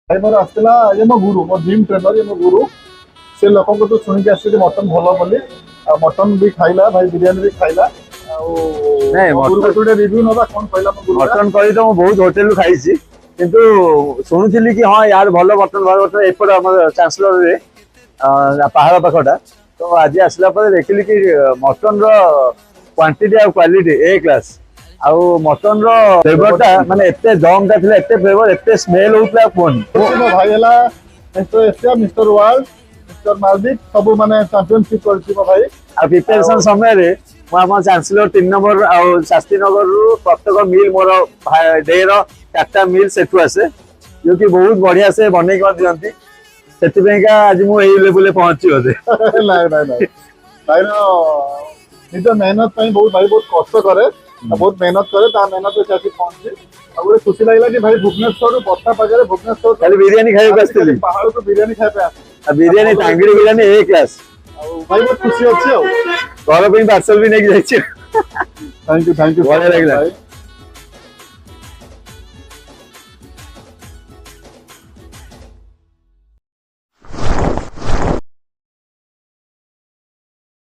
भाई मोर आसला ये मो गुरु मो जिम ट्रेनर ये मो गुरु से लोक तो शुणिक आस मटन भल बोली मटन भी खाइला भाई बिरियानी भी खाइला नहीं गुरु रिव्यू नवा कौन कहला मो गुरु मटन करी तो बहुत होटेल खाई किंतु शुणुली कि हाँ यार भल मटन भल मटन एपट आम चांसलर रे पहाड़ पाखटा तो आज आसला देखिली कि मटन क्वांटिटी और क्वालिटी ए क्लास आउ मटन फ्लेवरटा माने एते दमटा थिला एते फ्लेवर एते स्मेल होतला कोन मो भाई हला mister Asia mister world mister Maldives सब माने चैंपियनशिप करछि मो भाई आ प्रिपरेशन समय रे आम चांसलर 3 नंबर आ शास्त्री नगर रु प्रत्येक मिल मोर डे रो 4टा मिल सेठु आसे जो कि बहुत बढ़िया से बनै कर दियंती सेतिबेका आज मु एई लेवल पहुंची होते नहीं नहीं नहीं भाई नो निज मेहनत पई बहुत भाई बहुत कष्ट करे बहुत मेहनत करे ता मेहनत पे चाची पहुंची और गोटे खुशी लागला कि भाई भुवनेश्वर बत्ता पागे भुवनेश्वर खाली बिरयानी खाइ बसतिली पहाड़ तो बिरयानी खाइ पे आसी बिरयानी टांगड़ी बिरयानी ए क्लास भाई बहुत खुशी अच्छी घर पे पार्सल भी नहीं जाइए थैंक यू बढ़िया लगे।